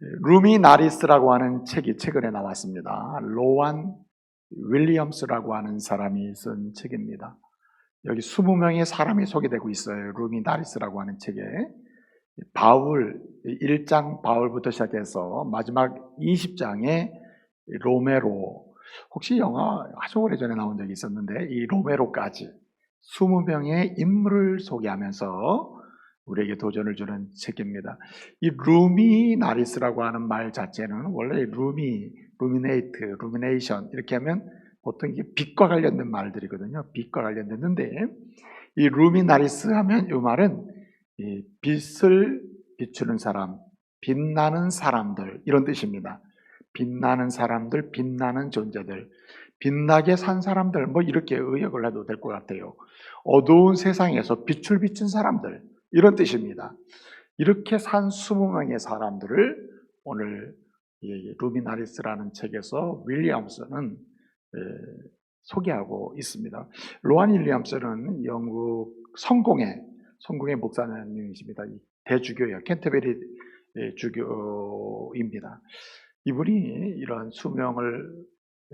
루미 나리스라고 하는 책이 최근에 나왔습니다. 로완 윌리엄스라고 하는 사람이 쓴 책입니다. 여기 20명의 사람이 소개되고 있어요. 루미 나리스라고 하는 책에. 바울, 1장 바울부터 시작해서 마지막 20장에 로메로, 혹시 영화 아주 오래전에 나온 적이 있었는데 이 로메로까지 20명의 인물을 소개하면서 우리에게 도전을 주는 책입니다. 이 루미나리스라고 하는 말 자체는 원래 루미네이트, 루미네이션 이렇게 하면 보통 이게 빛과 관련된 말들이거든요. 빛과 관련됐는데 이 루미나리스 하면 이 말은 이 빛을 비추는 사람, 빛나는 사람들 이런 뜻입니다. 빛나는 사람들, 빛나는 존재들, 빛나게 산 사람들 뭐 이렇게 의역을 해도 될 것 같아요. 어두운 세상에서 빛을 비춘 사람들 이런 뜻입니다. 이렇게 산 20명의 사람들을 오늘 루미나리스라는 책에서 윌리엄스는 소개하고 있습니다. 로안 윌리엄스는 영국 성공의 목사님이십니다. 대주교예요. 캔터베리 주교입니다. 이분이 이런 수명을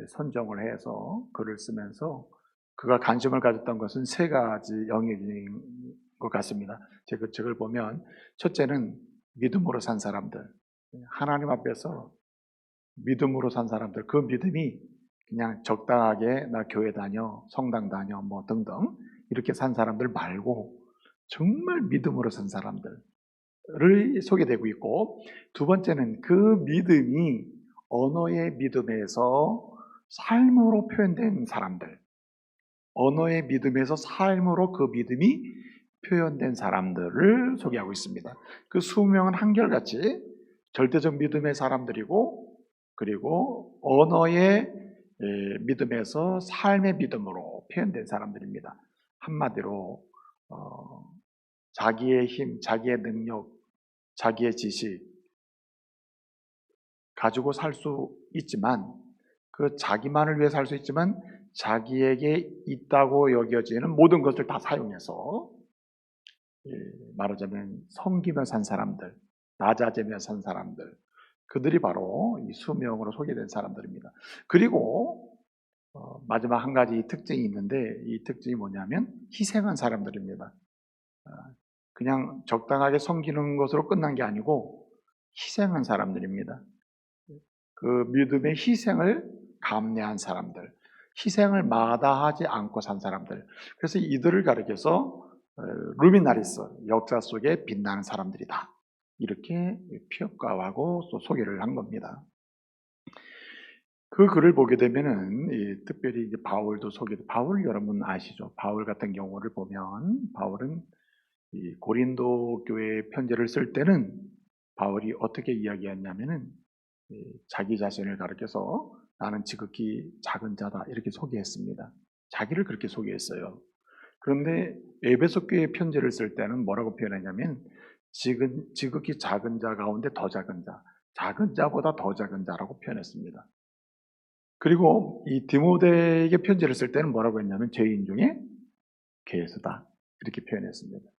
선정을 해서 글을 쓰면서 그가 관심을 가졌던 것은 세 가지 영역인 것 같습니다. 제가 책을 보면 첫째는 믿음으로 산 사람들, 하나님 앞에서 믿음으로 산 사람들, 그 믿음이 그냥 적당하게 나 교회 다녀, 성당 다녀 뭐 등등 이렇게 산 사람들 말고 정말 믿음으로 산 사람들을 소개되고 있고, 두 번째는 그 믿음이 언어의 믿음에서 삶으로 표현된 사람들, 언어의 믿음에서 삶으로 그 믿음이 표현된 사람들을 소개하고 있습니다. 그 20명은 한결같이 절대적 믿음의 사람들이고, 그리고 언어의 믿음에서 삶의 믿음으로 표현된 사람들입니다. 한마디로 자기의 힘, 자기의 능력, 자기의 지식 가지고 살 수 있지만, 그 자기만을 위해 살 수 있지만 자기에게 있다고 여겨지는 모든 것을 다 사용해서 말하자면 섬기며 산 사람들, 낮아지며 산 사람들, 그들이 바로 이 수명으로 소개된 사람들입니다. 그리고 마지막 한 가지 특징이 있는데, 이 특징이 뭐냐면 희생한 사람들입니다. 그냥 적당하게 섬기는 것으로 끝난 게 아니고 희생한 사람들입니다. 그 믿음의 희생을 감내한 사람들, 희생을 마다하지 않고 산 사람들. 그래서 이들을 가리켜서 루미나리스, 역사 속에 빛나는 사람들이다, 이렇게 평가하고 또 소개를 한 겁니다. 그 글을 보게 되면은 특별히 이제 바울도 바울 여러분 아시죠? 바울 같은 경우를 보면 바울은 이 고린도 교회 편지를 쓸 때는 바울이 어떻게 이야기했냐면은 자기 자신을 가리켜서 나는 지극히 작은 자다 이렇게 소개했습니다. 자기를 그렇게 소개했어요. 그런데 에베소 교회 편지를 쓸 때는 뭐라고 표현했냐면 지극히 작은 자 가운데 더 작은 자, 작은 자보다 더 작은 자라고 표현했습니다. 그리고 이 디모데에게 편지를 쓸 때는 뭐라고 했냐면 죄인 중에 괴수다 이렇게 표현했습니다.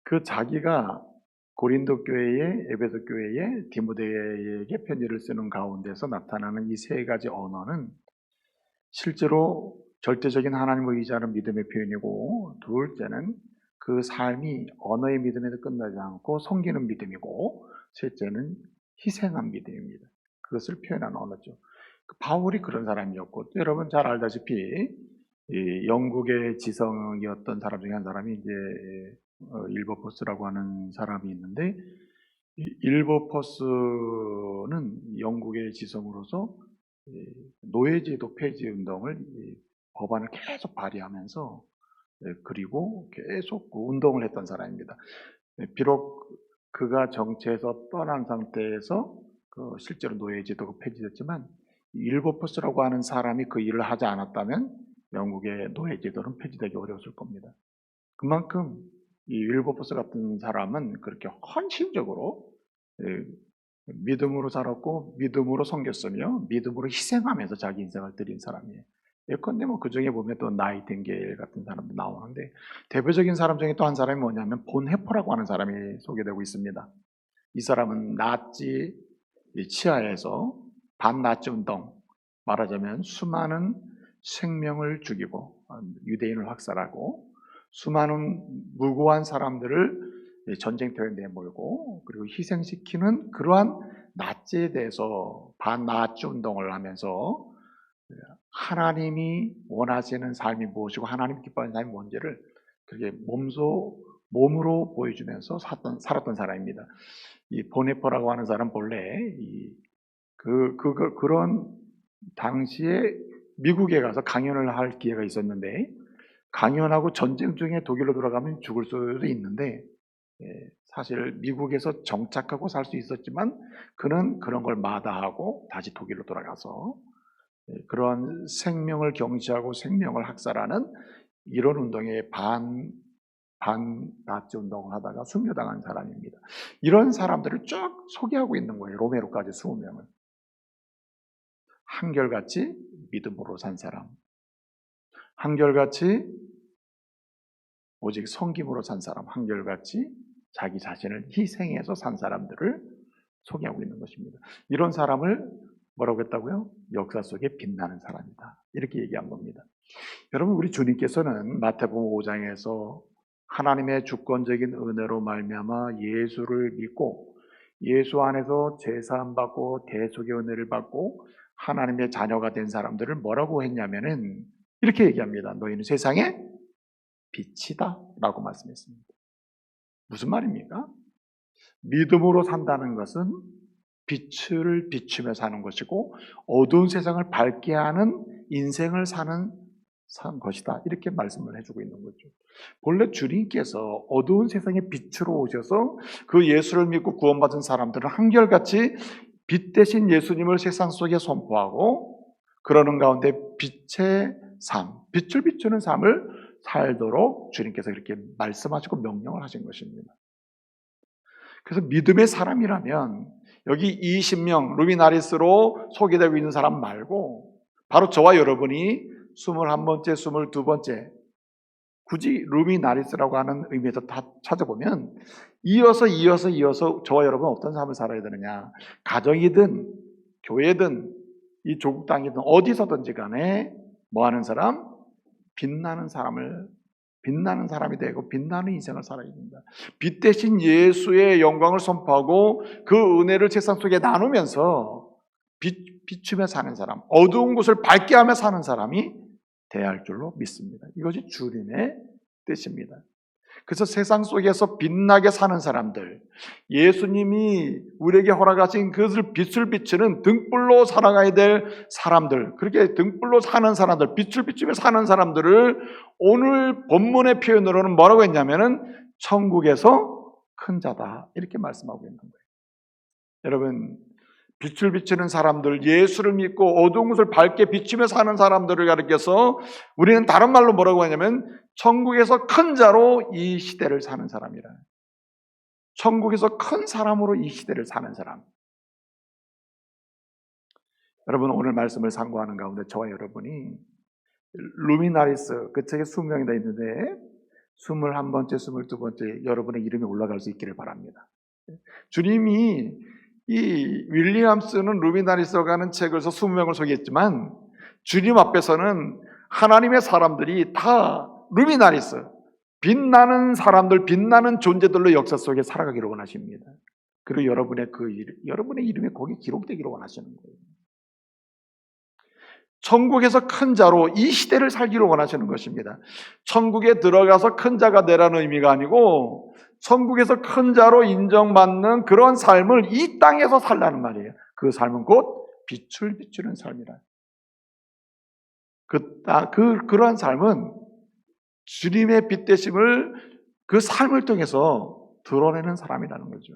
그 자기가 고린도 교회에, 에베소 교회에, 디모데에게 편지를 쓰는 가운데서 나타나는 이 세 가지 언어는 실제로 절대적인 하나님을 의지하는 믿음의 표현이고, 둘째는 그 삶이 언어의 믿음에서 끝나지 않고 섬기는 믿음이고, 셋째는 희생한 믿음입니다. 그것을 표현한 언어죠. 바울이 그런 사람이었고, 여러분 잘 알다시피 이 영국의 지성이었던 사람 중에 한 사람이 이제 일버퍼스라고 하는 사람이 있는데, 일버퍼스는 영국의 지성으로서 노예제도 폐지 운동을 법안을 계속 발의하면서 그리고 계속 운동을 했던 사람입니다. 비록 그가 정치에서 떠난 상태에서 실제로 노예제도가 폐지됐지만, 일버퍼스라고 하는 사람이 그 일을 하지 않았다면 영국의 노예제도는 폐지되기 어려웠을 겁니다. 그만큼 이 윌버포스 같은 사람은 그렇게 헌신적으로 믿음으로 살았고, 믿음으로 섬겼으며, 믿음으로 희생하면서 자기 인생을 드린 사람이에요. 예컨대 뭐 그 중에 보면 또 나이팅게일 같은 사람도 나오는데, 대표적인 사람 중에 또 한 사람이 뭐냐면 본헤퍼라고 하는 사람이 소개되고 있습니다. 이 사람은 나치 치하에서 반나치 운동, 말하자면 수많은 생명을 죽이고 유대인을 학살하고 수많은 무고한 사람들을 전쟁터에 내몰고 그리고 희생시키는 그러한 나치에 대해서 반나치 운동을 하면서 하나님이 원하시는 삶이 무엇이고 하나님 기뻐하는 삶이 뭔지를 그렇게 몸으로 보여주면서 살았던 사람입니다. 이 보네퍼라고 하는 사람 본래 그런 당시에 미국에 가서 강연을 할 기회가 있었는데 강연하고 전쟁 중에 독일로 돌아가면 죽을 수도 있는데 사실 미국에서 정착하고 살 수 있었지만 그는 그런 걸 마다하고 다시 독일로 돌아가서 그러한 생명을 경시하고 생명을 학살하는 이런 운동에 반나치 운동을 하다가 순교당한 사람입니다. 이런 사람들을 쭉 소개하고 있는 거예요. 로메로까지 20명을. 한결같이 믿음으로 산 사람, 한결같이 오직 섬김으로 산 사람, 한결같이 자기 자신을 희생해서 산 사람들을 소개하고 있는 것입니다. 이런 사람을 뭐라고 했다고요? 역사 속에 빛나는 사람이다. 이렇게 얘기한 겁니다. 여러분, 우리 주님께서는 마태복음 5장에서 하나님의 주권적인 은혜로 말미암아 예수를 믿고 예수 안에서 제사함 받고 대속의 은혜를 받고 하나님의 자녀가 된 사람들을 뭐라고 했냐면은 이렇게 얘기합니다. 너희는 세상의 빛이다 라고 말씀했습니다. 무슨 말입니까? 믿음으로 산다는 것은 빛을 비추며 사는 것이고 어두운 세상을 밝게 하는 인생을 사는 것이다. 이렇게 말씀을 해주고 있는 거죠. 본래 주님께서 어두운 세상의 빛으로 오셔서 그 예수를 믿고 구원받은 사람들은 한결같이 빛 대신 예수님을 세상 속에 선포하고 그러는 가운데 빛의 삶, 빛을 비추는 삶을 살도록 주님께서 이렇게 말씀하시고 명령을 하신 것입니다. 그래서 믿음의 사람이라면 여기 20명 루미나리스로 소개되고 있는 사람 말고 바로 저와 여러분이 21번째, 22번째 굳이 루미나리스라고 하는 의미에서 다 찾아보면 이어서 저와 여러분 어떤 삶을 살아야 되느냐. 가정이든 교회든 이 조국 땅이든 어디서든지 간에 뭐하는 사람? 빛나는 사람이 되고 빛나는 인생을 살아야 됩니다. 빛 대신 예수의 영광을 선포하고 그 은혜를 세상 속에 나누면서 비추며 사는 사람, 어두운 곳을 밝게 하며 사는 사람이 돼야 할 줄로 믿습니다. 이것이 주님의 뜻입니다. 그래서 세상 속에서 빛나게 사는 사람들, 예수님이 우리에게 허락하신 그것을 빛을 비추는 등불로 살아가야 될 사람들, 그렇게 등불로 사는 사람들, 빛을 비추며 사는 사람들을 오늘 본문의 표현으로는 뭐라고 했냐면은 천국에서 큰 자다 이렇게 말씀하고 있는 거예요. 여러분, 빛을 비추는 사람들, 예수를 믿고 어두운 것을 밝게 비추며 사는 사람들을 가리켜서 우리는 다른 말로 뭐라고 하냐면 천국에서 큰 자로 이 시대를 사는 사람이라. 천국에서 큰 사람으로 이 시대를 사는 사람. 여러분, 오늘 말씀을 상고하는 가운데 저와 여러분이 루미나리스, 그 책에 20명이 다 있는데 21번째, 22번째 여러분의 이름이 올라갈 수 있기를 바랍니다. 주님이 이 윌리엄스는 루미나리스라고 하는 책에서 20명을 소개했지만 주님 앞에서는 하나님의 사람들이 다 루미나리스, 빛나는 사람들, 빛나는 존재들로 역사 속에 살아가기를 원하십니다. 그리고 여러분의 이름이 거기 기록되기를 원하시는 거예요. 천국에서 큰 자로 이 시대를 살기를 원하시는 것입니다. 천국에 들어가서 큰 자가 되라는 의미가 아니고 천국에서 큰 자로 인정받는 그런 삶을 이 땅에서 살라는 말이에요. 그 삶은 곧 빛을 비추는 삶이라. 그러한 삶은 주님의 빛 되심을 그 삶을 통해서 드러내는 사람이라는 거죠.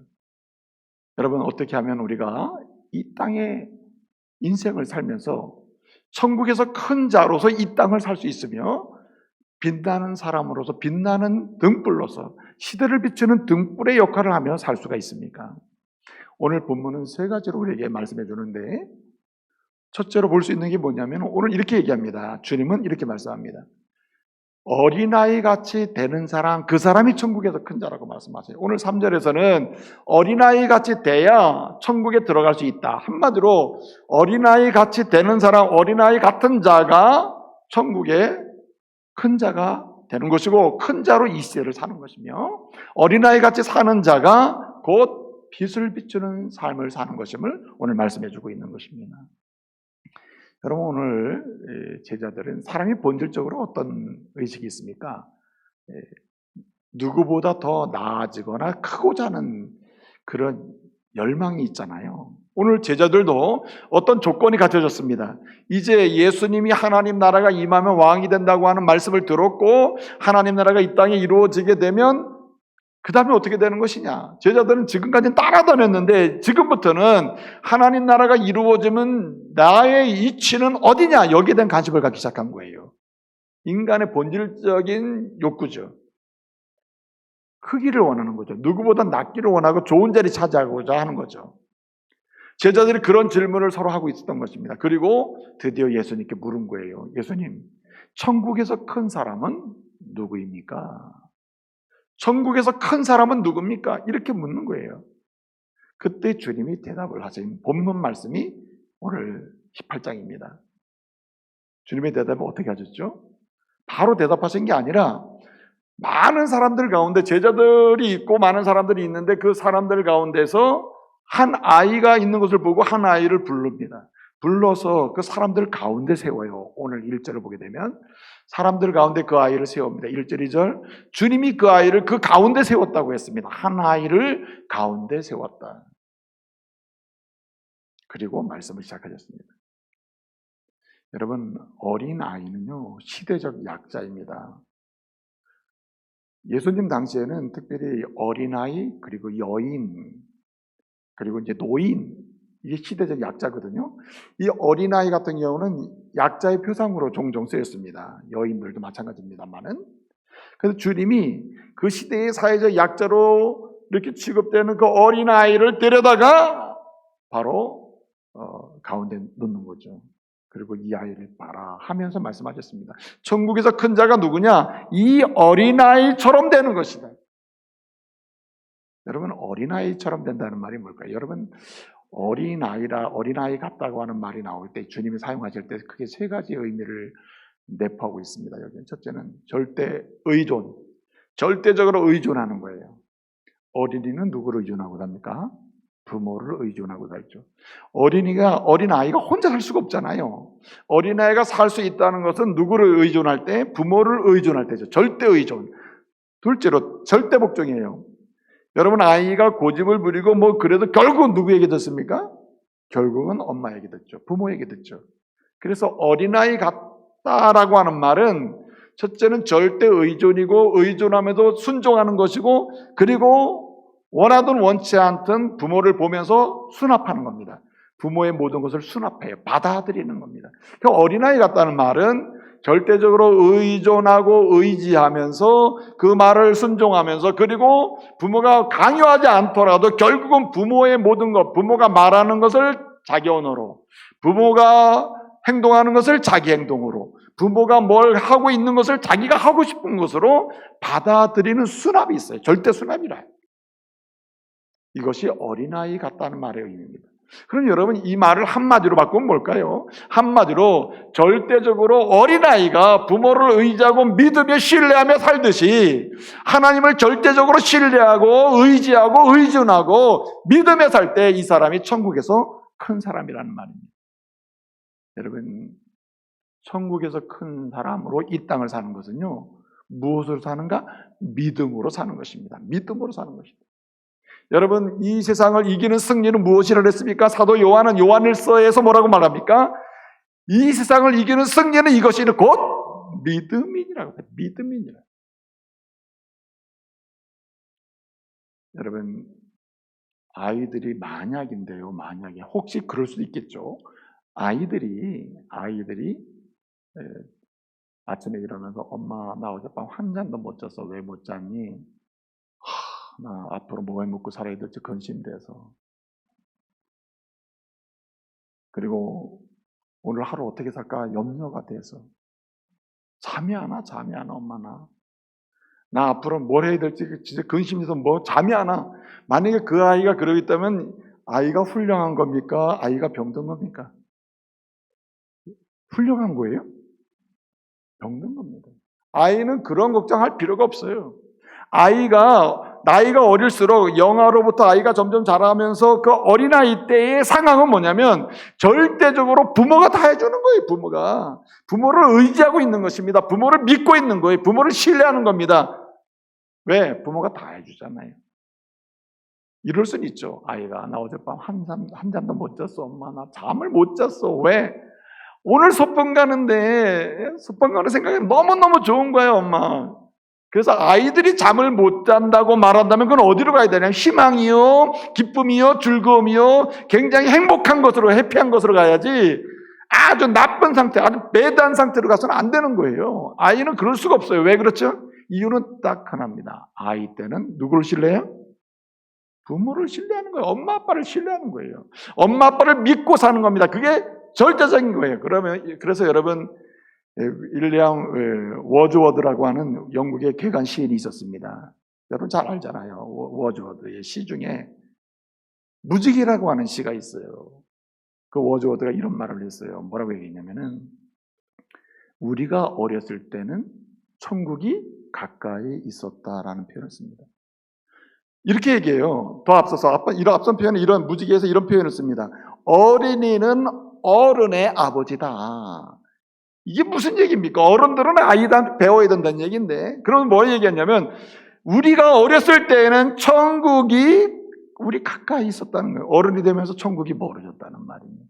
여러분, 어떻게 하면 우리가 이 땅의 인생을 살면서 천국에서 큰 자로서 이 땅을 살 수 있으며 빛나는 사람으로서 빛나는 등불로서 시대를 비추는 등불의 역할을 하며 살 수가 있습니까? 오늘 본문은 세 가지로 우리에게 말씀해 주는데 첫째로 볼 수 있는 게 뭐냐면 오늘 이렇게 얘기합니다. 주님은 이렇게 말씀합니다. 어린아이 같이 되는 사람, 그 사람이 천국에서 큰 자라고 말씀하세요. 오늘 3절에서는 어린아이 같이 돼야 천국에 들어갈 수 있다. 한마디로 어린아이 같이 되는 사람, 어린아이 같은 자가 천국에 큰 자가 되는 것이고, 큰 자로 이 시대를 사는 것이며, 어린아이 같이 사는 자가 곧 빛을 비추는 삶을 사는 것임을 오늘 말씀해 주고 있는 것입니다. 여러분, 오늘 제자들은 사람이 본질적으로 어떤 의식이 있습니까? 누구보다 더 나아지거나 크고자 하는 그런 열망이 있잖아요. 오늘 제자들도 어떤 조건이 갖춰졌습니다. 이제 예수님이 하나님 나라가 임하면 왕이 된다고 하는 말씀을 들었고, 하나님 나라가 이 땅에 이루어지게 되면 그 다음에 어떻게 되는 것이냐? 제자들은 지금까지는 따라다녔는데 지금부터는 하나님 나라가 이루어지면 나의 이치는 어디냐? 여기에 대한 관심을 갖기 시작한 거예요. 인간의 본질적인 욕구죠. 크기를 원하는 거죠. 누구보다 낫기를 원하고 좋은 자리 차지하고자 하는 거죠. 제자들이 그런 질문을 서로 하고 있었던 것입니다. 그리고 드디어 예수님께 물은 거예요. 예수님, 천국에서 큰 사람은 누구입니까? 천국에서 큰 사람은 누굽니까? 이렇게 묻는 거예요. 그때 주님이 대답을 하신 본문 말씀이 오늘 18장입니다. 주님의 대답은 어떻게 하셨죠? 바로 대답하신 게 아니라 많은 사람들 가운데 제자들이 있고 많은 사람들이 있는데 그 사람들 가운데서 한 아이가 있는 것을 보고 한 아이를 부릅니다. 불러서 그 사람들 가운데 세워요. 오늘 1절을 보게 되면 사람들 가운데 그 아이를 세웁니다. 1절, 2절. 주님이 그 아이를 그 가운데 세웠다고 했습니다. 한 아이를 가운데 세웠다. 그리고 말씀을 시작하셨습니다. 여러분, 어린 아이는요, 시대적 약자입니다. 예수님 당시에는 특별히 어린아이, 그리고 여인, 그리고 이제 노인, 이게 시대적 약자거든요. 이 어린아이 같은 경우는 약자의 표상으로 종종 쓰였습니다. 여인들도 마찬가지입니다만은. 그래서 주님이 그 시대의 사회적 약자로 이렇게 취급되는 그 어린아이를 데려다가 바로 가운데 놓는 거죠. 그리고 이 아이를 봐라 하면서 말씀하셨습니다. 천국에서 큰 자가 누구냐? 이 어린아이처럼 되는 것이다. 여러분, 어린아이처럼 된다는 말이 뭘까요? 여러분, 어린아이 같다고 하는 말이 나올 때 주님이 사용하실 때 크게 세 가지 의미를 내포하고 있습니다. 여기는 첫째는 절대 의존, 절대적으로 의존하는 거예요. 어린이는 누구를 의존하고 삽니까? 부모를 의존하고 살죠. 어린아이가 혼자 살 수가 없잖아요. 어린아이가 살 수 있다는 것은 누구를 의존할 때? 부모를 의존할 때죠. 절대 의존. 둘째로 절대 복종이에요. 여러분, 아이가 고집을 부리고 그래도 결국은 누구에게 듣습니까? 결국은 엄마에게 듣죠. 부모에게 듣죠. 그래서 어린아이 같다라고 하는 말은 첫째는 절대 의존이고 의존함에도 순종하는 것이고, 그리고 원하든 원치 않든 부모를 보면서 수납하는 겁니다. 부모의 모든 것을 수납해요. 받아들이는 겁니다. 그러니까 어린아이 같다는 말은 절대적으로 의존하고 의지하면서 그 말을 순종하면서, 그리고 부모가 강요하지 않더라도 결국은 부모의 모든 것, 부모가 말하는 것을 자기 언어로, 부모가 행동하는 것을 자기 행동으로, 부모가 뭘 하고 있는 것을 자기가 하고 싶은 것으로 받아들이는 수납이 있어요. 절대 수납이라. 이것이 어린아이 같다는 말의 의미입니다. 그럼 여러분, 이 말을 한마디로 바꾸면 뭘까요? 한마디로 절대적으로 어린아이가 부모를 의지하고 믿으며 신뢰하며 살듯이 하나님을 절대적으로 신뢰하고 의지하고 의존하고 믿으며 살 때 이 사람이 천국에서 큰 사람이라는 말입니다. 여러분, 천국에서 큰 사람으로 이 땅을 사는 것은요, 무엇으로 사는가? 믿음으로 사는 것입니다. 믿음으로 사는 것입니다. 여러분, 이 세상을 이기는 승리는 무엇이라 그랬습니까? 사도 요한은 요한일서에서 뭐라고 말합니까? 이 세상을 이기는 승리는 이것이 곧 믿음이라고 해요. 믿음이니라. 여러분, 아이들이 만약인데요, 만약에 혹시 그럴 수도 있겠죠. 아이들이 아침에 일어나서 엄마 나 어젯밤 한 잔도 못 잤어. 왜 못 잤니? 나 앞으로 뭐 먹고 살아야 될지 근심돼서. 그리고 오늘 하루 어떻게 살까 염려가 돼서. 잠이 안 와, 잠이 안 와, 엄마 나 앞으로 뭘 해야 될지 진짜 근심해서 잠이 안 와. 만약에 그 아이가 그러고 있다면 아이가 훌륭한 겁니까? 아이가 병든 겁니까? 훌륭한 거예요? 병든 겁니다. 아이는 그런 걱정할 필요가 없어요. 아이가 나이가 어릴수록 영아로부터 아이가 점점 자라면서 그 어린아이 때의 상황은 뭐냐면 절대적으로 부모가 다 해주는 거예요. 부모를 의지하고 있는 것입니다. 부모를 믿고 있는 거예요. 부모를 신뢰하는 겁니다. 왜? 부모가 다 해주잖아요. 이럴 수는 있죠. 아이가 나 어젯밤 한 잠도 못 잤어. 엄마 나 잠을 못 잤어. 왜? 오늘 소풍 가는데 소풍 가는 생각이 너무너무 좋은 거예요. 엄마. 그래서 아이들이 잠을 못 잔다고 말한다면 그건 어디로 가야 되냐? 희망이요, 기쁨이요, 즐거움이요, 굉장히 행복한 것으로, 해피한 것으로 가야지 아주 나쁜 상태, 아주 배드한 상태로 가서는 안 되는 거예요. 아이는 그럴 수가 없어요. 왜 그렇죠? 이유는 딱 하나입니다. 아이 때는 누구를 신뢰해요? 부모를 신뢰하는 거예요. 엄마 아빠를 신뢰하는 거예요. 엄마 아빠를 믿고 사는 겁니다. 그게 절대적인 거예요. 그래서 여러분 윌리엄 워즈워드라고 하는 영국의 개간 시인이 있었습니다. 여러분 잘 알잖아요. 워즈워드의 시 중에 무지개라고 하는 시가 있어요. 그 워즈워드가 이런 말을 했어요. 뭐라고 얘기했냐면은 우리가 어렸을 때는 천국이 가까이 있었다라는 표현을 씁니다. 이렇게 얘기해요. 더 앞서서 앞선 표현은 이런 무지개에서 이런 표현을 씁니다. 어린이는 어른의 아버지다. 이게 무슨 얘기입니까? 어른들은 아이한테 배워야 된다는 얘기인데, 그러면 뭐 얘기했냐면 우리가 어렸을 때에는 천국이 우리 가까이 있었다는 거예요. 어른이 되면서 천국이 멀어졌다는 말입니다.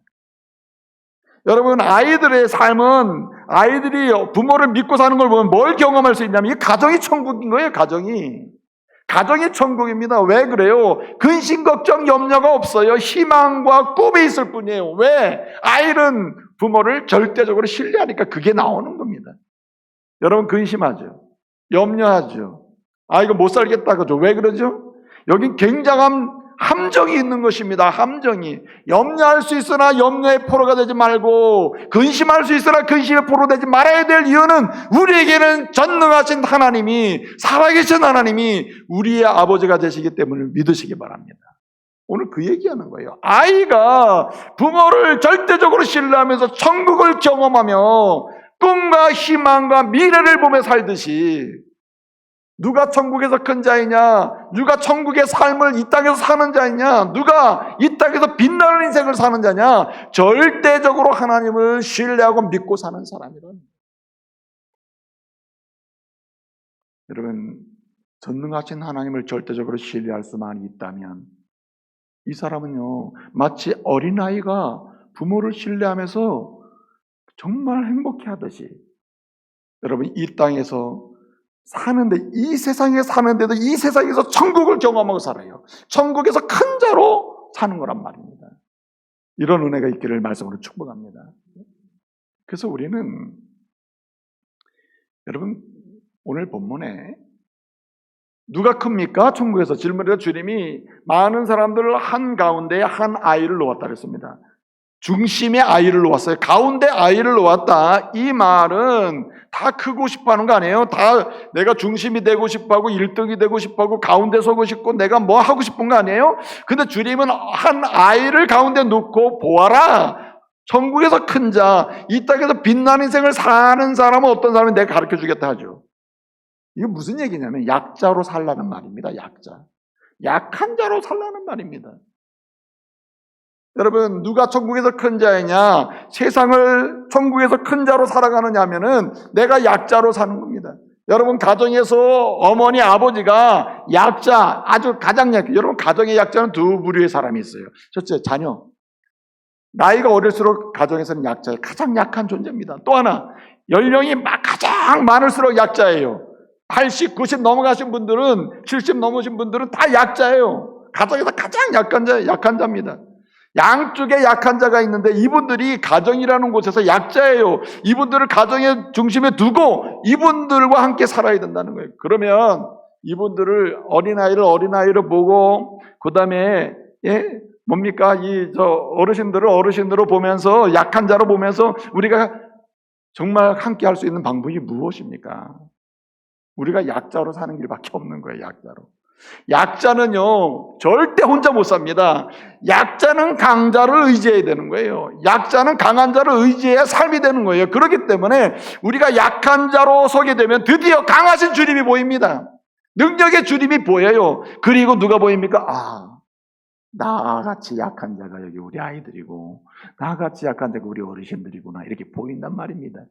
여러분, 아이들의 삶은 아이들이 부모를 믿고 사는 걸 보면 뭘 경험할 수 있냐면 이 가정이 천국인 거예요. 가정이 천국입니다. 왜 그래요? 근심, 걱정, 염려가 없어요. 희망과 꿈이 있을 뿐이에요. 왜? 아이는 부모를 절대적으로 신뢰하니까 그게 나오는 겁니다. 여러분 근심하죠. 염려하죠. 이거 못 살겠다 그죠? 왜 그러죠? 여긴 굉장한 함정이 있는 것입니다. 함정이. 염려할 수 있으나 염려의 포로가 되지 말고 근심할 수 있으나 근심의 포로 되지 말아야 될 이유는 우리에게는 전능하신 하나님이, 살아계신 하나님이 우리의 아버지가 되시기 때문에 믿으시기 바랍니다. 오늘 그 얘기하는 거예요. 아이가 부모를 절대적으로 신뢰하면서 천국을 경험하며 꿈과 희망과 미래를 보며 살듯이 누가 천국에서 큰 자이냐? 누가 천국의 삶을 이 땅에서 사는 자이냐? 누가 이 땅에서 빛나는 인생을 사는 자냐? 절대적으로 하나님을 신뢰하고 믿고 사는 사람이란. 여러분, 전능하신 하나님을 절대적으로 신뢰할 수만 있다면 이 사람은요, 마치 어린아이가 부모를 신뢰하면서 정말 행복해하듯이 여러분 이 땅에서 사는데, 이 세상에 사는데도 이 세상에서 천국을 경험하고 살아요. 천국에서 큰 자로 사는 거란 말입니다. 이런 은혜가 있기를 말씀으로 축복합니다. 그래서 우리는 여러분 오늘 본문에 누가 큽니까? 천국에서 질문해서 주님이 많은 사람들을 한가운데 한 아이를 놓았다 그랬습니다. 중심에 아이를 놓았어요. 가운데 아이를 놓았다. 이 말은 다 크고 싶어 하는 거 아니에요? 다 내가 중심이 되고 싶어 하고 1등이 되고 싶어 하고 가운데 서고 싶고 내가 뭐 하고 싶은 거 아니에요? 근데 주님은 한 아이를 가운데 놓고 보아라. 천국에서 큰 자, 이 땅에서 빛나는 인생을 사는 사람은 어떤 사람이 내가 가르쳐 주겠다 하죠. 이게 무슨 얘기냐면 약자로 살라는 말입니다. 약자. 약한 자로 살라는 말입니다. 여러분, 누가 천국에서 큰 자이냐? 세상을 천국에서 큰 자로 살아가느냐 하면은 내가 약자로 사는 겁니다. 여러분, 가정에서 어머니, 아버지가 약자, 아주 가장 약자. 여러분, 가정의 약자는 두 부류의 사람이 있어요. 첫째, 자녀. 나이가 어릴수록 가정에서는 약자예요. 가장 약한 존재입니다. 또 하나, 연령이 가장 많을수록 약자예요. 80, 90 넘어가신 분들은, 70 넘으신 분들은 다 약자예요. 가정에서 가장 약한 자입니다. 양쪽에 약한 자가 있는데 이분들이 가정이라는 곳에서 약자예요. 이분들을 가정의 중심에 두고 이분들과 함께 살아야 된다는 거예요. 그러면 이분들을 어린아이를 보고 그 다음에 뭡니까? 어르신들을 어르신으로 보면서 약한 자로 보면서 우리가 정말 함께 할 수 있는 방법이 무엇입니까? 우리가 약자로 사는 길밖에 없는 거예요, 약자로. 약자는요, 절대 혼자 못 삽니다. 약자는 강자를 의지해야 되는 거예요. 약자는 강한 자를 의지해야 삶이 되는 거예요. 그렇기 때문에 우리가 약한 자로 서게 되면 드디어 강하신 주님이 보입니다. 능력의 주님이 보여요. 그리고 누가 보입니까? 아, 나같이 약한 자가 여기 우리 아이들이고, 나같이 약한 자가 우리 어르신들이구나. 이렇게 보인단 말입니다.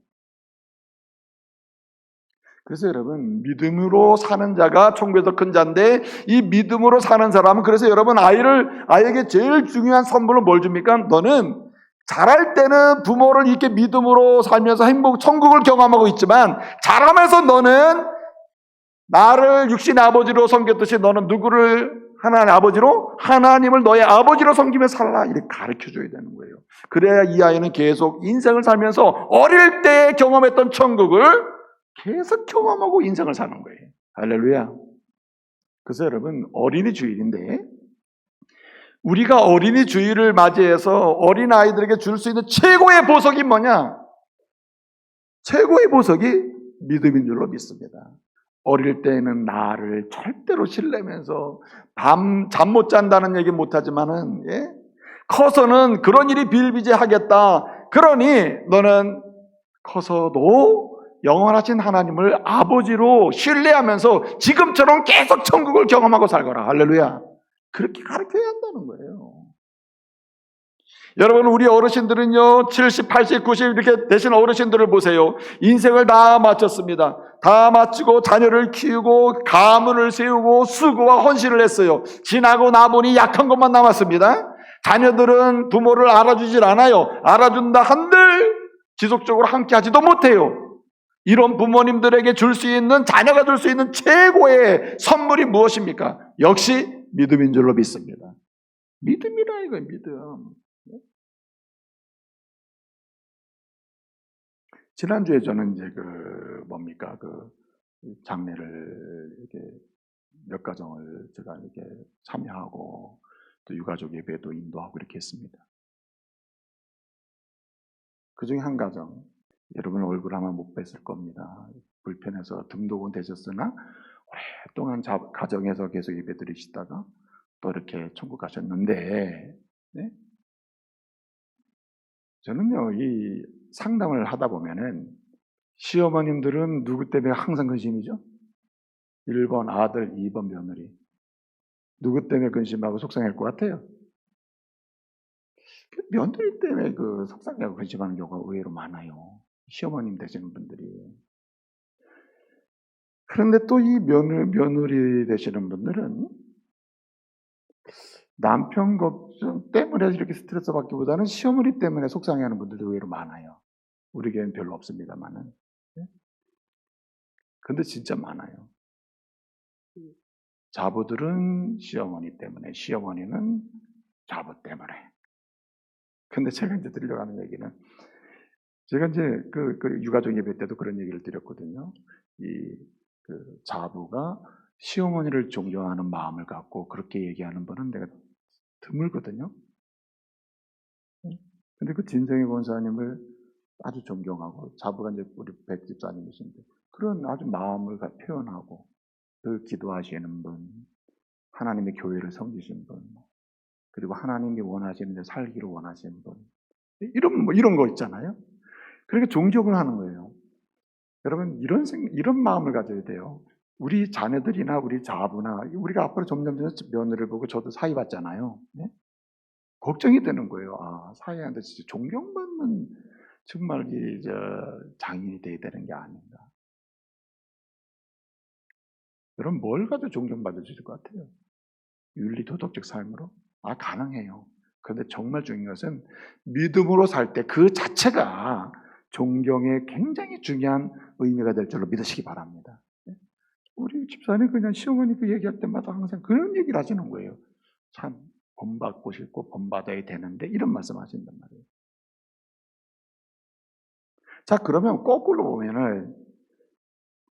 그래서 여러분, 믿음으로 사는 자가 천국에서 큰 자인데, 이 믿음으로 사는 사람은, 그래서 여러분, 아이에게 제일 중요한 선물은 뭘 줍니까? 너는 자랄 때는 부모를 이렇게 믿음으로 살면서 천국을 경험하고 있지만, 자라면서 너는 나를 육신의 아버지로 섬겼듯이 너는 누구를 하나님의 아버지로? 하나님을 너의 아버지로 섬기며 살라. 이렇게 가르쳐줘야 되는 거예요. 그래야 이 아이는 계속 인생을 살면서 어릴 때 경험했던 천국을 계속 경험하고 인생을 사는 거예요. 할렐루야. 그래서 여러분, 어린이 주일인데 우리가 어린이 주일을 맞이해서 어린아이들에게 줄 수 있는 최고의 보석이 뭐냐? 최고의 보석이 믿음인 줄로 믿습니다. 어릴 때는 나를 절대로 신뢰면서 잠 못 잔다는 얘기 못하지만은, 커서는 그런 일이 비일비재하겠다. 그러니 너는 커서도 영원하신 하나님을 아버지로 신뢰하면서 지금처럼 계속 천국을 경험하고 살거라. 할렐루야. 그렇게 가르쳐야 한다는 거예요. 여러분, 우리 어르신들은요, 70, 80, 90 이렇게 되신 어르신들을 보세요. 인생을 다 마쳤습니다. 다 마치고 자녀를 키우고 가문을 세우고 수고와 헌신을 했어요. 지나고 나보니 약한 것만 남았습니다. 자녀들은 부모를 알아주질 않아요. 알아준다 한들 지속적으로 함께 하지도 못해요. 이런 부모님들에게 줄 수 있는, 자녀가 줄 수 있는 최고의 선물이 무엇입니까? 역시 믿음인 줄로 믿습니다. 믿음이라 이거예요, 믿음. 지난주에 저는 이제 장례를 이렇게 몇 가정을 제가 이렇게 참여하고 또 유가족 예배도 인도하고 이렇게 했습니다. 그 중에 한 가정, 여러분 얼굴 아마 못 뵀을 겁니다. 불편해서 등록은 되셨으나 오랫동안 가정에서 계속 예배 드리시다가 또 이렇게 천국 가셨는데, 네? 저는요, 이 상담을 하다 보면은 시어머님들은 누구 때문에 항상 근심이죠? 1번 아들, 2번 며느리. 누구 때문에 근심하고 속상할 것 같아요? 며느리 때문에 속상하고 근심하는 경우가 의외로 많아요. 시어머님 되시는 분들이. 그런데 또 이 며느리 되시는 분들은 남편 걱정 때문에 이렇게 스트레스 받기보다는 시어머니 때문에 속상해하는 분들도 의외로 많아요. 우리 교회는 별로 없습니다만은. 근데 진짜 많아요. 자부들은 시어머니 때문에, 시어머니는 자부 때문에. 근데 제가 이제 드리려고 하는 얘기는, 제가 이제 유가족 예배 때도 그런 얘기를 드렸거든요. 자부가 시어머니를 존경하는 마음을 갖고 그렇게 얘기하는 분은 내가 드물거든요. 근데 그 진정의 권사님을 아주 존경하고, 자부가 이제 우리 백집사님이신데, 그런 아주 마음을 표현하고, 늘 기도하시는 분, 하나님의 교회를 섬기신 분, 그리고 하나님이 원하시는 데 살기를 원하시는 분, 이런 거 있잖아요. 그러니까 존경을 하는 거예요. 여러분, 이런 마음을 가져야 돼요. 우리 자녀들이나 우리 자부나, 우리가 앞으로 점점 며느리를 보고 저도 사위 받잖아요. 네? 걱정이 되는 거예요. 아, 사위한테 진짜 존경받는 정말 장인이 돼야 되는 게 아닌가. 여러분, 뭘 가지고 존경받으실 것 같아요? 윤리 도덕적 삶으로? 가능해요. 그런데 정말 중요한 것은 믿음으로 살 때 그 자체가 존경에 굉장히 중요한 의미가 될 줄로 믿으시기 바랍니다. 우리 집사님 그냥 시어머니 얘기할 때마다 항상 그런 얘기를 하시는 거예요. 참 본받고 싶고 본받아야 되는데, 이런 말씀 하신단 말이에요. 자, 그러면 거꾸로 보면은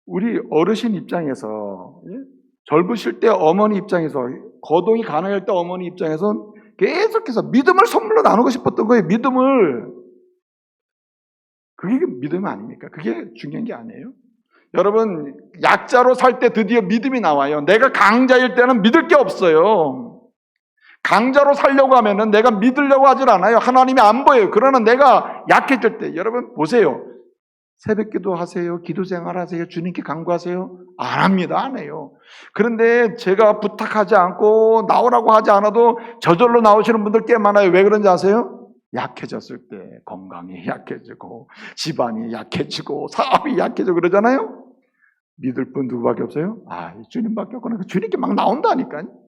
우리 어르신 입장에서, 젊으실 때 어머니 입장에서, 거동이 가능할 때 어머니 입장에서 계속해서 믿음을 선물로 나누고 싶었던 거예요. 믿음을. 그게 믿음 아닙니까? 그게 중요한 게 아니에요. 여러분, 약자로 살 때 드디어 믿음이 나와요. 내가 강자일 때는 믿을 게 없어요. 강자로 살려고 하면은 내가 믿으려고 하질 않아요. 하나님이 안 보여요. 그러나 내가 약해질 때, 여러분 보세요. 새벽 기도 하세요? 기도 생활 하세요? 주님께 간구하세요? 안 합니다. 안 해요. 그런데 제가 부탁하지 않고 나오라고 하지 않아도 저절로 나오시는 분들 꽤 많아요. 왜 그런지 아세요? 약해졌을 때 건강이 약해지고 집안이 약해지고 사업이 약해지고 그러잖아요. 믿을 분 누구밖에 없어요? 주님밖에 없구나. 주님께 막 나온다니까요.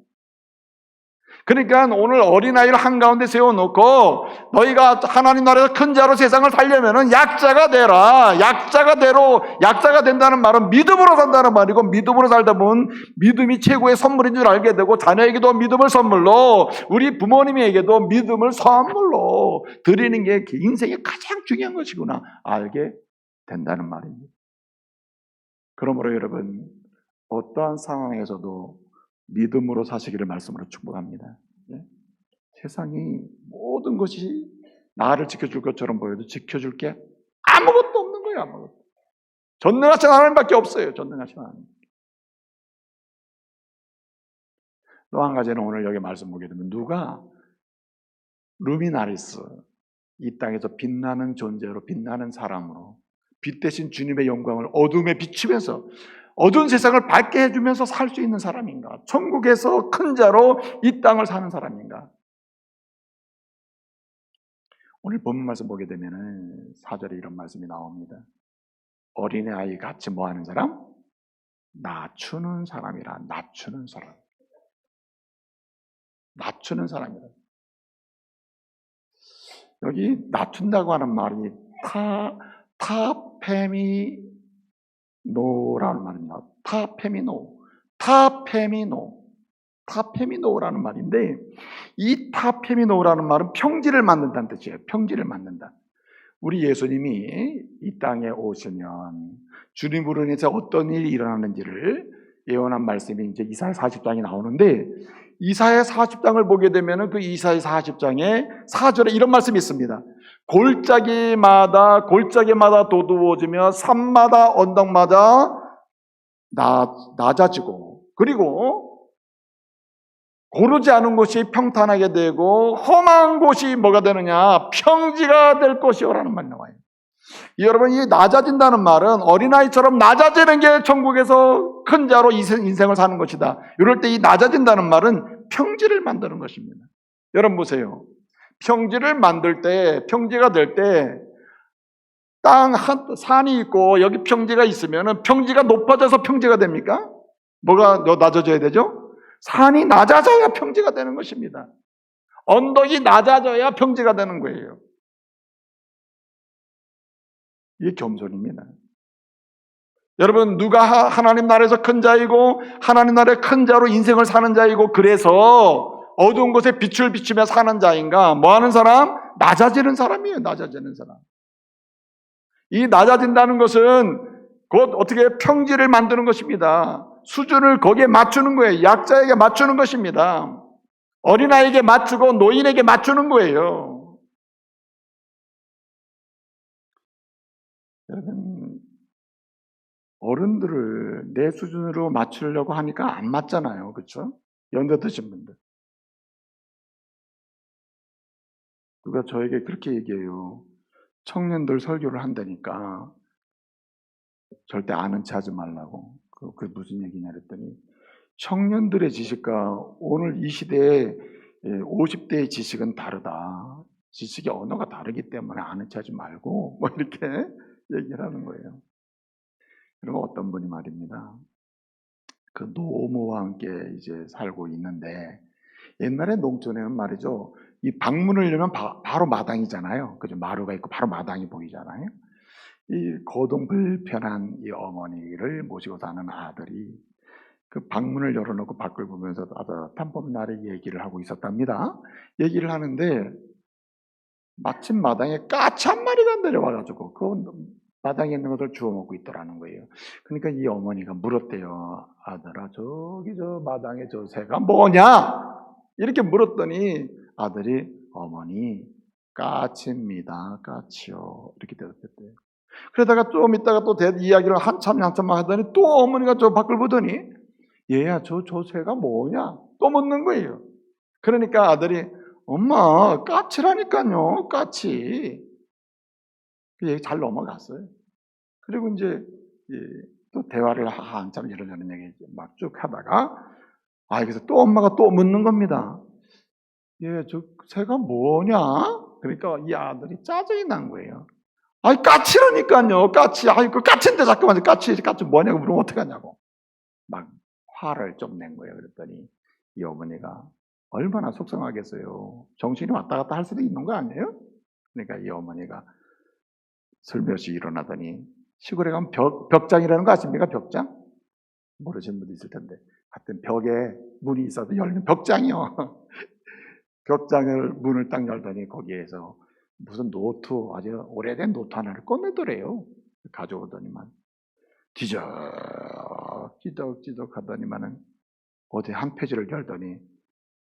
그러니까 오늘 어린아이를 한가운데 세워놓고 너희가 하나님 나라에서 큰 자로 세상을 살려면은 약자가 되라. 약자가 된다는 말은 믿음으로 산다는 말이고, 믿음으로 살다 보면 믿음이 최고의 선물인 줄 알게 되고, 자녀에게도 믿음을 선물로, 우리 부모님에게도 믿음을 선물로 드리는 게 인생의 가장 중요한 것이구나 알게 된다는 말입니다. 그러므로 여러분, 어떠한 상황에서도 믿음으로 사시기를 말씀으로 축복합니다. 네? 세상이 모든 것이 나를 지켜줄 것처럼 보여도 지켜줄 게 아무것도 없는 거예요. 아무것도. 전능하신 하나님밖에 없어요. 전능하신 하나님. 또 한 가지는 오늘 여기 말씀 보게 되면, 누가 루미나리스, 이 땅에서 빛나는 존재로, 빛나는 사람으로 빛 대신 주님의 영광을 어둠에 비추면서 어두운 세상을 밝게 해주면서 살 수 있는 사람인가? 천국에서 큰 자로 이 땅을 사는 사람인가? 오늘 본문 말씀 보게 되면은 4절에 이런 말씀이 나옵니다. 어린아이 같이 뭐 하는 사람? 낮추는 사람이라. 낮추는 사람. 낮추는 사람이라. 여기 낮춘다고 하는 말이 타페미노라는 말입니다. 타페미노라는 말인데, 이 타페미노라는 말은 평지를 만든다는 뜻이에요. 평지를 만든다. 우리 예수님이 이 땅에 오시면 주님으로 인해서 어떤 일이 일어나는지를 예언한 말씀이 이제 이사야 40장이 나오는데, 이사야 40장을 보게 되면 그 이사야 40장에 4절에 이런 말씀이 있습니다. 골짜기마다 도두어지며 산마다 언덕마다 낮아지고, 그리고 고르지 않은 곳이 평탄하게 되고 험한 곳이 뭐가 되느냐? 평지가 될 것이요라는 말이 나와요. 여러분, 이 낮아진다는 말은 어린아이처럼 낮아지는 게 천국에서 큰 자로 인생을 사는 것이다. 이럴 때 이 낮아진다는 말은 평지를 만드는 것입니다. 여러분 보세요. 평지를 만들 때, 평지가 될 때 산이 있고 여기 평지가 있으면 평지가 높아져서 평지가 됩니까? 뭐가 낮아져야 되죠? 산이 낮아져야 평지가 되는 것입니다. 언덕이 낮아져야 평지가 되는 거예요. 이게 겸손입니다. 여러분, 누가 하나님 나라에서 큰 자이고 하나님 나라의 큰 자로 인생을 사는 자이고, 그래서 어두운 곳에 빛을 비추며 사는 자인가? 뭐 하는 사람? 낮아지는 사람이에요. 낮아지는 사람. 이 낮아진다는 것은 곧 어떻게 평지를 만드는 것입니다. 수준을 거기에 맞추는 거예요. 약자에게 맞추는 것입니다. 어린아이에게 맞추고 노인에게 맞추는 거예요. 여러분, 어른들을 내 수준으로 맞추려고 하니까 안 맞잖아요. 그렇죠? 연세 드신 분들. 누가 저에게 그렇게 얘기해요. 청년들 설교를 한다니까 절대 아는 체 하지 말라고. 그게 무슨 얘기냐 그랬더니, 청년들의 지식과 오늘 이 시대의 50대의 지식은 다르다. 지식의 언어가 다르기 때문에 아는 체 하지 말고, 뭐 이렇게 얘기를 하는 거예요. 그리고 어떤 분이 말입니다. 그 노모와 함께 이제 살고 있는데, 옛날에 농촌에는 말이죠, 이 방문을 열면 바로 마당이잖아요. 그죠? 마루가 있고 바로 마당이 보이잖아요. 이 거동 불편한 이 어머니를 모시고 사는 아들이 그 방문을 열어놓고 밖을 보면서 따뜻한 봄날에 얘기를 하고 있었답니다. 얘기를 하는데 마침 마당에 까치 한 마리가 내려와가지고 그 마당에 있는 것을 주워 먹고 있더라는 거예요. 그러니까 이 어머니가 물었대요. 아들아, 저기 저 마당에 저 새가 뭐냐? 이렇게 물었더니 아들이, 어머니, 까치입니다. 까치요. 이렇게 대답했대요. 그러다가 좀 있다가 또 이야기를 한참 하더니 또 어머니가 저 밖을 보더니 얘야 저 새가 뭐냐? 또 묻는 거예요. 그러니까 아들이 엄마 까치라니까요. 까치. 그 얘기 잘 넘어갔어요. 그리고 이제 또 대화를 한참 이러저런 얘기 막 쭉 하다가 그래서 또 엄마가 또 묻는 겁니다. 얘 저 새가 뭐냐? 그러니까 이 아들이 짜증이 난 거예요. 까치라니까요. 까치. 그 까치인데 자꾸만 까치 뭐냐고 물으면 어떡하냐고. 막 화를 좀 낸 거예요. 그랬더니 이 어머니가 얼마나 속상하겠어요. 정신이 왔다 갔다 할 수도 있는 거 아니에요? 그러니까 이 어머니가 슬며시 일어나더니 시골에 가면 벽장이라는 거 아십니까? 벽장? 모르시는 분도 있을 텐데 하여튼 벽에 문이 있어서 열리는 벽장이요. 벽장을 문을 딱 열더니 거기에서 무슨 노트, 아주 오래된 노트 하나를 꺼내더래요. 가져오더니만 뒤적뒤적 하더니만은 어디 한 페이지를 열더니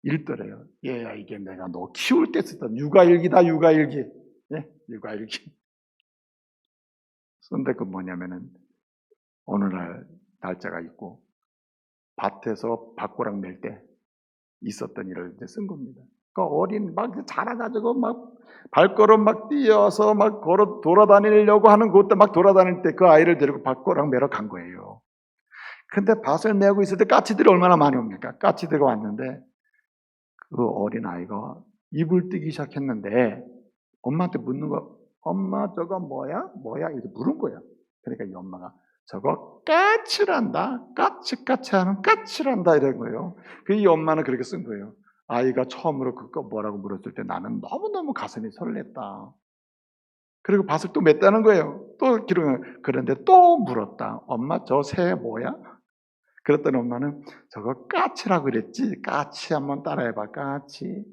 읽더래요. 얘야 이게 내가 너 키울 때 쓰던 육아일기다. 육아일기. 예? 육아일기. 근데 그 뭐냐면은 어느 날 날짜가 있고 밭에서 밭고랑 멜 때 있었던 일을 이제 쓴 겁니다. 그 어린 막 자라가지고 막 발걸음 막 뛰어서 막 걸어 돌아다니려고 하는 그때 막 돌아다닐 때 그 아이를 데리고 밭고랑 매러 간 거예요. 근데 밭을 메고 있을 때 까치들이 얼마나 많이 옵니까? 까치들이 왔는데 그 어린 아이가 입을 뜨기 시작했는데 엄마한테 묻는 거, 엄마 저거 뭐야? 뭐야? 이렇게 물은 거예요. 그러니까 이 엄마가 저거 까치란다. 까치하는 까치란다 이런 거예요. 이 엄마는 그렇게 쓴 거예요. 아이가 처음으로 그거 뭐라고 물었을 때 나는 너무너무 가슴이 설렜다. 그리고 밭을 또 맸다는 거예요. 또 그런데 또 물었다. 엄마 저 새 뭐야? 그랬더니 엄마는 저거 까치라고 그랬지. 까치 한번 따라해봐. 까치.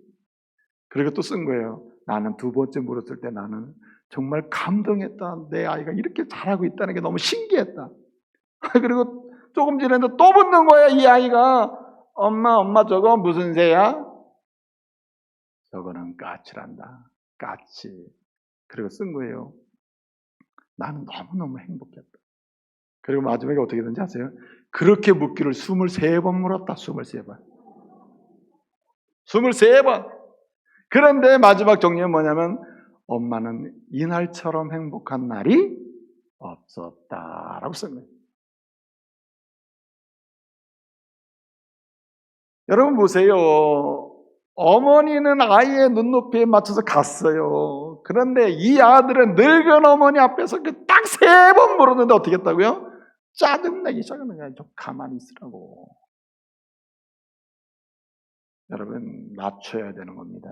그리고 또 쓴 거예요. 나는 두 번째 물었을 때 나는 정말 감동했다. 내 아이가 이렇게 잘하고 있다는 게 너무 신기했다. 그리고 조금 지났는데 또 묻는 거야. 이 아이가 엄마 저거 무슨 새야? 저거는 까치란다. 까치. 그리고 쓴 거예요. 나는 너무너무 행복했다. 그리고 마지막에 어떻게 된지 아세요? 그렇게 묻기를 23번 물었다. 23번. 23번. 그런데 마지막 정리는 뭐냐면 엄마는 이날처럼 행복한 날이 없었다라고 쓴 거예요. 여러분 보세요. 어머니는 아이의 눈높이에 맞춰서 갔어요. 그런데 이 아들은 늙은 어머니 앞에서 딱 3번 물었는데 어떻게 했다고요? 짜증나기 시작하는 거예요. 좀 가만히 있으라고. 여러분 낮춰야 되는 겁니다.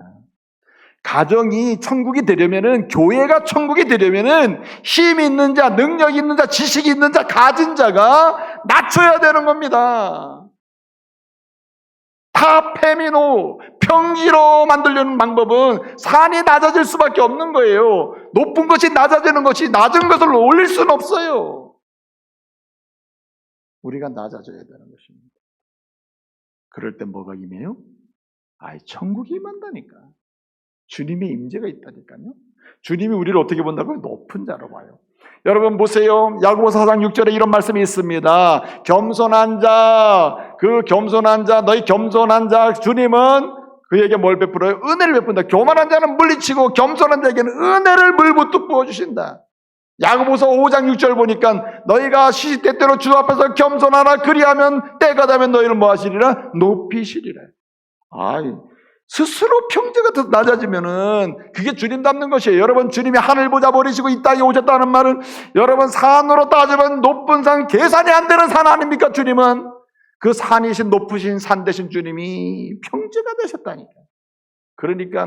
가정이 천국이 되려면은, 교회가 천국이 되려면은 힘 있는 자, 능력 있는 자, 지식 있는 자, 가진 자가 낮춰야 되는 겁니다. 다 페미노, 평지로 만들려는 방법은 산이 낮아질 수밖에 없는 거예요. 높은 것이 낮아지는 것이 낮은 것을 올릴 수는 없어요. 우리가 낮아져야 되는 것입니다. 그럴 때 뭐가 임해요? 천국이 임한다니까. 주님의 임재가 있다니까요. 주님이 우리를 어떻게 본다고요? 높은 자로 봐요. 여러분 보세요. 야고보서 4장 6절에 이런 말씀이 있습니다. 겸손한 자, 너희 겸손한 자, 주님은 그에게 뭘 베풀어요? 은혜를 베푼다. 교만한 자는 물리치고 겸손한 자에게는 은혜를 물붓듯 부어주신다. 야고보서 5장 6절 보니까 너희가 시시때때로 주 앞에서 겸손하라. 그리하면 때가 되면 너희를 뭐 하시리라? 높이시리라. 스스로 평지가 낮아지면은 그게 주님 닮는 것이에요. 여러분 주님이 하늘 보자 버리시고 이 땅에 오셨다는 말은 여러분 산으로 따지면 높은 산, 계산이 안 되는 산 아닙니까? 주님은 그 산이신 높으신 산 되신 주님이 평지가 되셨다니까. 그러니까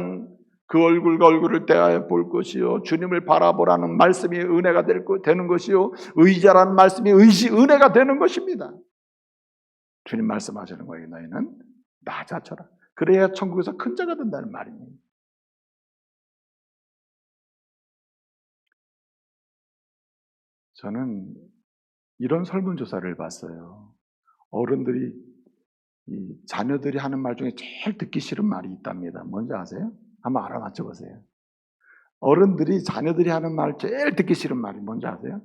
그 얼굴과 얼굴을 대하여 볼 것이요, 주님을 바라보라는 말씀이 은혜가 되는 것이요, 의자라는 말씀이 은혜가 되는 것입니다. 주님 말씀하시는 거예요. 너희는 낮아져라. 그래야 천국에서 큰 자가 된다는 말입니다. 저는 이런 설문조사를 봤어요. 어른들이 자녀들이 하는 말 중에 제일 듣기 싫은 말이 있답니다. 뭔지 아세요? 한번 알아맞혀 보세요. 어른들이 자녀들이 하는 말 제일 듣기 싫은 말이 뭔지 아세요?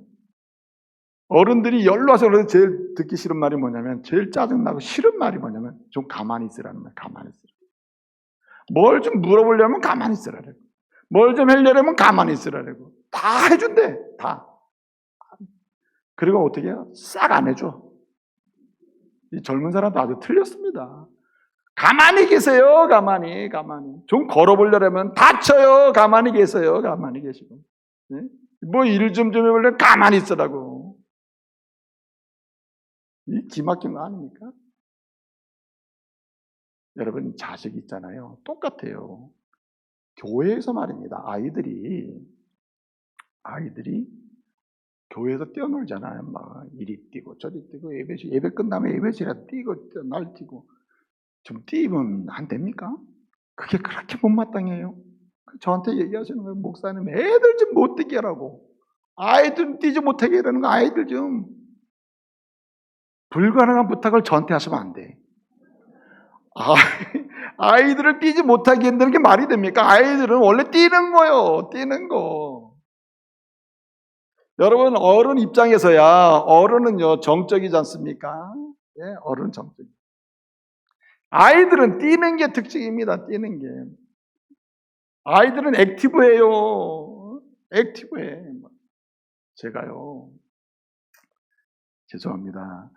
어른들이 연로와서 제일 듣기 싫은 말이 뭐냐면, 제일 짜증나고 싫은 말이 뭐냐면, 좀 가만히 있으라는 말. 가만히 있으라. 뭘 좀 물어보려면 가만히 있으라고, 뭘 좀 하려면 가만히 있으라고. 다 해준대. 다. 그리고 어떻게 해요? 싹 안 해줘. 이 젊은 사람도 아주 틀렸습니다. 가만히 계세요. 가만히. 좀 걸어보려면 다쳐요. 가만히 계세요. 가만히 계시고. 네? 뭐 일 좀 해보려면 가만히 있으라고. 이 기막힌 거 아닙니까? 여러분, 자식 있잖아요. 똑같아요. 교회에서 말입니다. 아이들이 교회에서 뛰어놀잖아요. 막 이리 뛰고 저리 뛰고, 예배 끝나면 예배실에 뛰고 날뛰고. 좀 뛰면 안 됩니까? 그게 그렇게 못마땅해요. 저한테 얘기하시는 거예요. 목사님, 애들 좀 못 뛰게 하라고. 아이들 뛰지 못하게 하라는 거. 아이들 좀. 불가능한 부탁을 저한테 하시면 안 돼. 아이들을 뛰지 못하게 한다는 게 말이 됩니까? 아이들은 원래 뛰는 거요. 뛰는 거. 여러분, 어른 입장에서야, 어른은요, 정적이지 않습니까? 예, 어른 정적. 아이들은 뛰는 게 특징입니다. 뛰는 게. 아이들은 액티브해요. 액티브해. 제가요, 죄송합니다.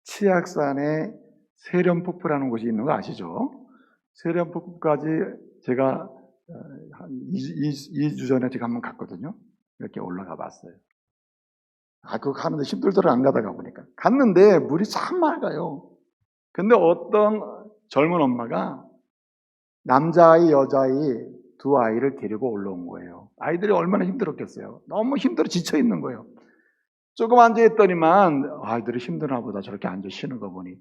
치악산에 세련폭포라는 곳이 있는 거 아시죠? 세련폭포까지 제가 한 2주 전에 제가 한번 갔거든요. 이렇게 올라가 봤어요. 그거 가는데 힘들더라, 안 가다가 보니까. 갔는데 물이 참 맑아요. 근데 어떤 젊은 엄마가 남자아이, 여자아이 두 아이를 데리고 올라온 거예요. 아이들이 얼마나 힘들었겠어요. 너무 힘들어 지쳐 있는 거예요. 조금 앉아있더니만 아이들이 힘드나 보다, 저렇게 앉아 쉬는 거 보니.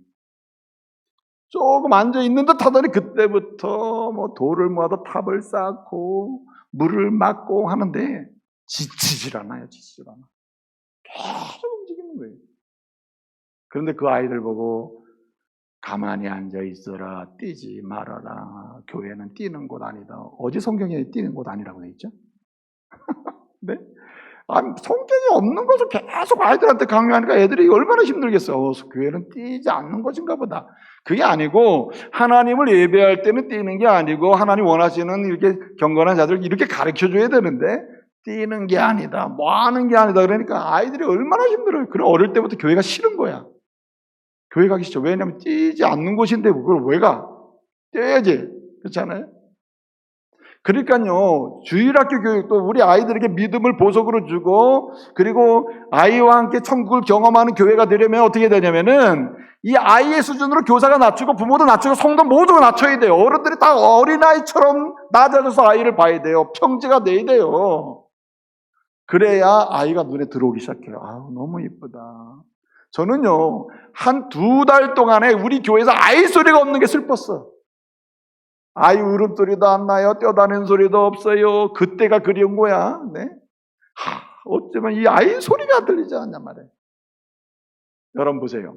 조금 앉아있는 듯 하더니 그때부터 뭐 돌을 모아서 탑을 쌓고 물을 막고 하는데 지치질 않아요. 계속 움직이는 거예요. 그런데 그 아이들 보고 가만히 앉아있어라, 뛰지 말아라, 교회는 뛰는 곳 아니다. 어디 성경에 뛰는 곳 아니라고 돼 있죠? 네? 성경이 없는 것을 계속 아이들한테 강요하니까 애들이 얼마나 힘들겠어. 교회는 뛰지 않는 것인가 보다. 그게 아니고, 하나님을 예배할 때는 뛰는 게 아니고, 하나님 원하시는 이렇게 경건한 자들 이렇게 가르쳐 줘야 되는데, 뛰는 게 아니다, 뭐 하는 게 아니다. 그러니까 아이들이 얼마나 힘들어요. 그럼 어릴 때부터 교회가 싫은 거야. 교회 가기 싫죠. 왜냐하면 뛰지 않는 곳인데 그걸 왜 가? 뛰어야지. 그렇잖아요? 그러니까요, 주일학교 교육도 우리 아이들에게 믿음을 보석으로 주고, 그리고 아이와 함께 천국을 경험하는 교회가 되려면 어떻게 되냐면은, 이 아이의 수준으로 교사가 낮추고 부모도 낮추고 성도 모두가 낮춰야 돼요. 어른들이 다 어린아이처럼 낮아져서 아이를 봐야 돼요. 평지가 돼야 돼요. 그래야 아이가 눈에 들어오기 시작해요. 너무 이쁘다. 저는요, 한 2달 동안에 우리 교회에서 아이 소리가 없는 게 슬펐어. 아이 울음소리도 안 나요. 뛰어다니는 소리도 없어요. 그때가 그리운 거야. 네? 어쩌면 이 아이 소리가 들리지 않냐 말이에요. 여러분 보세요.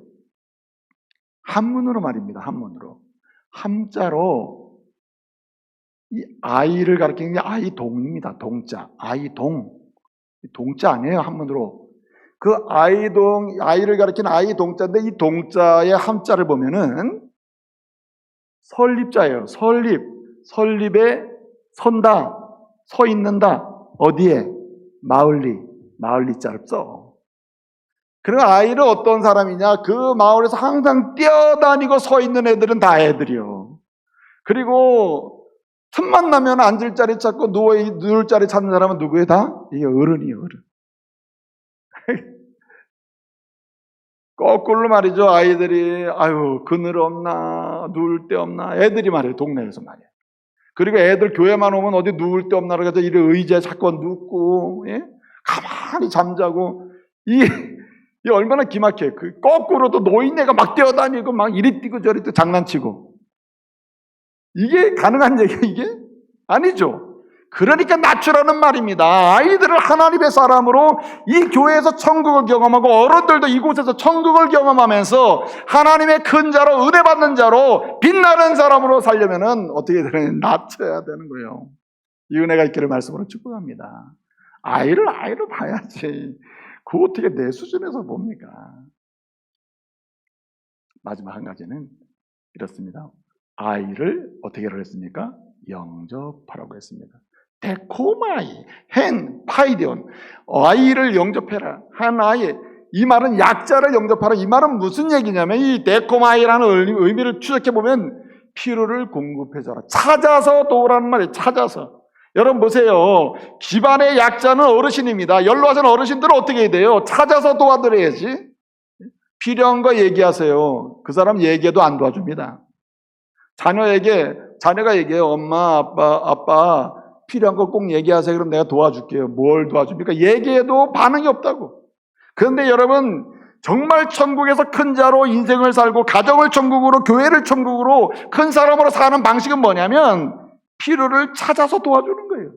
한문으로 말입니다. 한문으로. 함자로 이 아이를 가리키는 게 아이동입니다. 동자. 아이동. 동자 아니에요. 한문으로. 그 아이를 가리키는 아이동자인데, 이 동자의 함자를 보면은 설립자예요. 설립에 선다, 서 있는다. 어디에? 마을리자를 써. 그럼 아이를 어떤 사람이냐? 그 마을에서 항상 뛰어다니고 서 있는 애들은 다 애들이요. 그리고 틈만 나면 앉을 자리 찾고 누울 자리 찾는 사람은 누구예요? 다? 이게 어른이에요, 어른. 거꾸로 말이죠. 아이들이 그늘 없나, 누울 데 없나, 애들이 말이에요. 동네에서 말이에요. 그리고 애들 교회만 오면 어디 누울 데 없나 그래서 이래 의자에 자꾸 눕고, 예? 가만히 잠자고. 이 얼마나 기막혀요. 거꾸로 또 노인네가 막 뛰어다니고 막 이리 뛰고 저리 뛰고 장난치고. 이게 가능한 얘기예요, 이게? 아니죠. 그러니까 낮추라는 말입니다. 아이들을 하나님의 사람으로 이 교회에서 천국을 경험하고, 어른들도 이곳에서 천국을 경험하면서 하나님의 큰 자로, 은혜 받는 자로, 빛나는 사람으로 살려면은 어떻게 되느냐? 낮춰야 되는 거예요. 이 은혜가 있기를 말씀으로 축복합니다. 아이를 봐야지. 그거 어떻게 내 수준에서 봅니까? 마지막 한 가지는 이렇습니다. 아이를 어떻게 했습니까? 영접하라고 했습니다. 데코마이, 헨, 파이데온. 아이를 영접해라. 한 아이. 이 말은 약자를 영접하라. 이 말은 무슨 얘기냐면 이 데코마이라는 의미를 추적해보면 필요를 공급해줘라. 찾아서 도우라는 말이에요. 찾아서. 여러분 보세요. 집안의 약자는 어르신입니다. 연로하신 어르신들은 어떻게 해야 돼요? 찾아서 도와드려야지. 필요한 거 얘기하세요. 그 사람 얘기해도 안 도와줍니다. 자녀가 얘기해요. 엄마, 아빠 필요한 거 꼭 얘기하세요. 그럼 내가 도와줄게요. 뭘 도와줍니까? 얘기해도 반응이 없다고. 그런데 여러분, 정말 천국에서 큰 자로 인생을 살고 가정을 천국으로, 교회를 천국으로 큰 사람으로 사는 방식은 뭐냐면 필요를 찾아서 도와주는 거예요.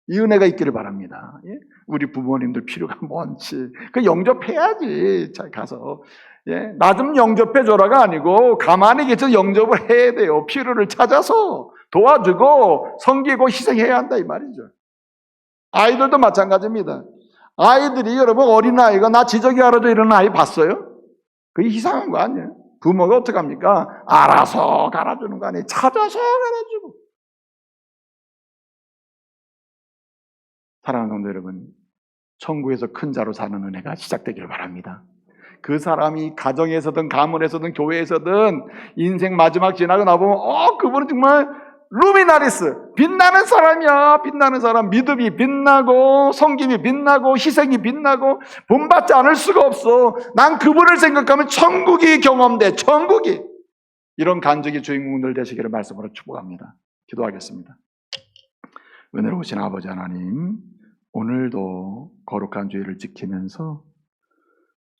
이 은혜가 있기를 바랍니다. 예? 우리 부모님들 필요가 뭔지 그 영접해야지. 잘 가서 나 좀 영접해줘라가 아니고 가만히 계셔서 영접을 해야 돼요. 필요를 찾아서 도와주고 섬기고 희생해야 한다 이 말이죠. 아이들도 마찬가지입니다. 아이들이 여러분 어린아이가 나 지저귀 갈아줘 이러는 아이 봤어요? 그게 이상한 거 아니에요? 부모가 어떡합니까? 알아서 갈아주는 거 아니에요? 찾아서 갈아주고. 사랑하는 성도 여러분, 천국에서 큰 자로 사는 은혜가 시작되기를 바랍니다. 그 사람이 가정에서든 가문에서든 교회에서든 인생 마지막 지나고 나보면 그분은 정말 루미나리스, 빛나는 사람이야. 빛나는 사람. 믿음이 빛나고 성김이 빛나고 희생이 빛나고 본받지 않을 수가 없어. 난 그분을 생각하면 천국이 경험돼. 천국이. 이런 간증의 주인공들 되시기를 말씀으로 축복합니다. 기도하겠습니다. 은혜로우신 아버지 하나님, 오늘도 거룩한 주의를 지키면서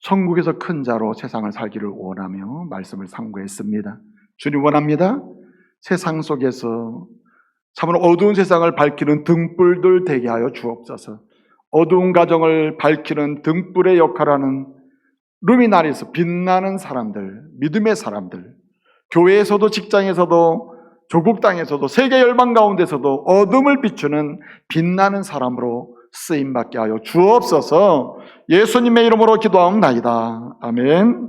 천국에서 큰 자로 세상을 살기를 원하며 말씀을 상고했습니다. 주님 원합니다. 세상 속에서 참으로 어두운 세상을 밝히는 등불들 되게 하여 주옵소서. 어두운 가정을 밝히는 등불의 역할하는 루미나리스, 빛나는 사람들, 믿음의 사람들, 교회에서도 직장에서도 조국 땅에서도 세계 열방 가운데서도 어둠을 비추는 빛나는 사람으로 쓰임받게 하여 주옵소서. 예수님의 이름으로 기도하옵나이다. 아멘.